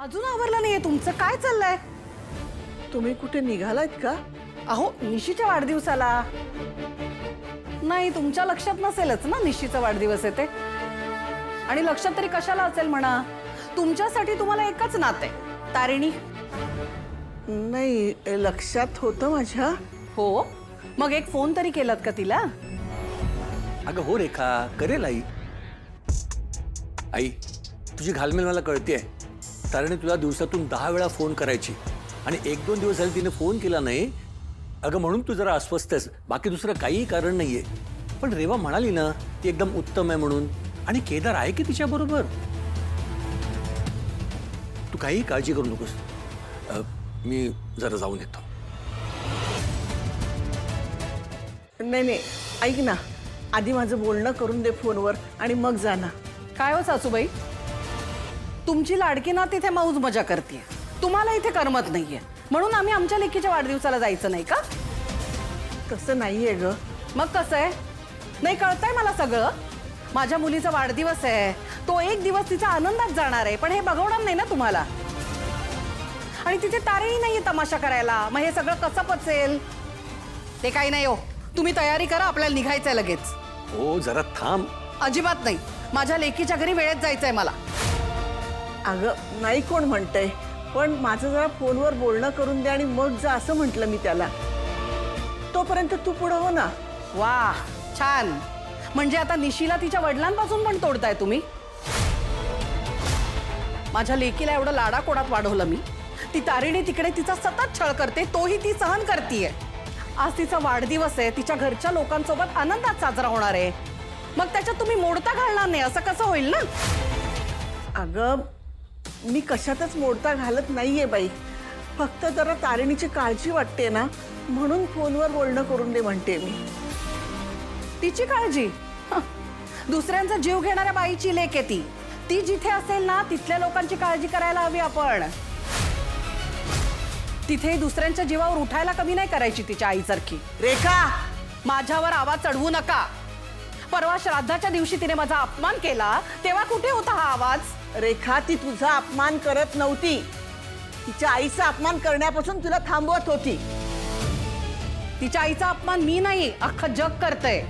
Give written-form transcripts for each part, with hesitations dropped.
अजून आवरलं नाहीये तुमचं, काय चाललंय? तुम्ही कुठे निघालात का? अहो निशीच्या वाढदिवसाला. नाही तुमच्या लक्षात नसेलच ना निशीचा वाढदिवस आहे ते. आणि लक्षात तरी कशाला असेल म्हणा, तुमच्यासाठी तुम्हाला एकच नात आहे, तारिणी. नाही, लक्षात होतं माझ्या. हो, मग एक फोन तरी केलात का तिला? अगं हो रेखा, करेल आई. आई तुझी घालमेल मला कळतेय. तारिणी तुला दिवसातून 10 वेळा फोन करायची आणि 1-2 दिवस झाले तिने फोन केला नाही. अगं म्हणून तू जरा अस्वस्थ आहेस, बाकी दुसरं काहीही कारण नाहीये. पण रेवा म्हणाली ना ती एकदम उत्तम आहे म्हणून, आणि केदार आहे की तिच्या बरोबर. तू काही काळजी करू नकोस. मी जरा जाऊन येतो. नाही नाही, ऐक ना, आधी माझं बोलणं करून दे फोनवर आणि मग जा ना. काय हो सासूबाई, तुमची लाडकी ना तिथे मौज मजा करते, तुम्हाला इथे करमत नाहीये म्हणून आम्ही आमच्या लेकीच्या वाढदिवसाला जायचं नाही का? तसं नाहीये ग. मग कसं आहे? नाही कळतंय मला सगळं. माझ्या मुलीचा वाढदिवस आहे, तो एक दिवस तिचा आनंदात जाणार आहे, पण हे बघवणार नाही ना तुम्हाला. आणि तिथे तारेही नाहीये तमाशा करायला, मग हे सगळं कसं पचेल? ते काही नाही हो, तुम्ही तयारी करा, आपल्याला निघायचंय लगेच. हो जरा थांब. अजिबात नाही, माझ्या लेकीच्या घरी वेळेत जायचंय मला. अगं नाही कोण म्हणतंय, पण माझं जरा फोनवर बोलणं करून दे आणि मग जा असं म्हटलं मी त्याला. तोपर्यंत तू पुढं हो ना. वा छान. म्हणजे आता निशीला तिच्या वडिलांपासून पण तोडताय तुम्ही? माझ्या लेकीला एवढं लाडाकोडात वाढवलं मी, ती तारिणी तिकडे तिचा सतत छळ करते, तोही ती सहन करतीये. आज तिचा वाढदिवस आहे, तिच्या घरच्या लोकांसोबत आनंदात साजरा होणार आहे, मग त्याच्यात तुम्ही मोडता घालणार नाही असं कसं होईल ना? अगं मी कशातच मोडता घालत नाहीये बाई, फक्त जरा तारिणीची काळजी वाटते ना म्हणून फोनवर बोलणं करून दे म्हणते मी. तिची काळजी? हं. दुसऱ्यांचा जीव घेणाऱ्या बाईची लेक आहे ती. ती जिथे असेल ना तिथल्या लोकांची काळजी करायला हवी आपण. तिथे दुसऱ्यांच्या जीवावर उठायला कमी नाही करायची तिच्या आईसारखी. रेखा, माझ्यावर आवाज चढवू नका. परवा श्राद्धाच्या दिवशी तिने माझा अपमान केला, तेव्हा कुठे होता हा आवाज? रेखा ती तुझा अपमान करत नव्हती, तिच्या आईचा अपमान करण्यापासून तुला थांबवत होती. तिच्या आईचा अपमान मी नाही, अख्खं जग करतंय.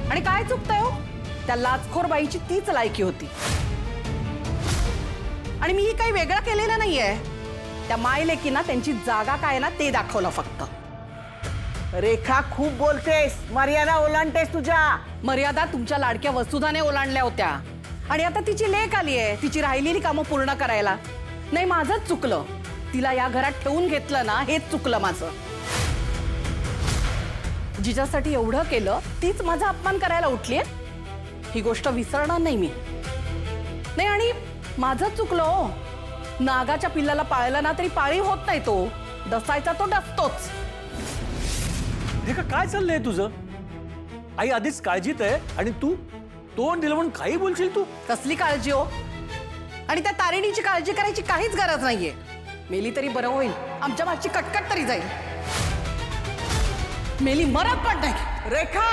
आणि काय चुकतंय हो? त्या लाचखोर बाईची तीच लायकी होती. आणि मी काही वेगळं केलेलं नाहीये. त्या मायलेकीना त्यांची जागा काय ना ते दाखवलं फक्त. रेखा खूप बोलतेस, मर्यादा ओलांडतेस तुझ्या. मर्यादा तुमच्या लाडक्या वसुधाने ओलांडल्या होत्या, आणि आता तिची लेक आली आहे तिची राहिलेली कामं पूर्ण करायला. नाही माझंच चुकलं, तिला या घरात ठेवून घेतलं ना, हेच चुकलं माझं. जिच्यासाठी एवढं केलं तीच माझा अपमान करायला उठलीये, ही गोष्ट विसरणार नाही मी. नाही आणि माझंच चुकलं हो. नागाच्या पिल्लाला पाळलं ना तरी पाळीव होत नाही, तो डसायचा तो डसतोच. रेखा काय चाललंय तुझं? आई आधीच काळजीत आहे आणि तू तोंड दिलं म्हणून काही बोलशील तू? कसली काळजी हो? आणि त्या तारिणीची काळजी करायची काहीच गरज नाहीये. मेली तरी बरं होईल, आमच्या मागची कटकट तरी जाईल. मेली मरत पण नाही. रेखा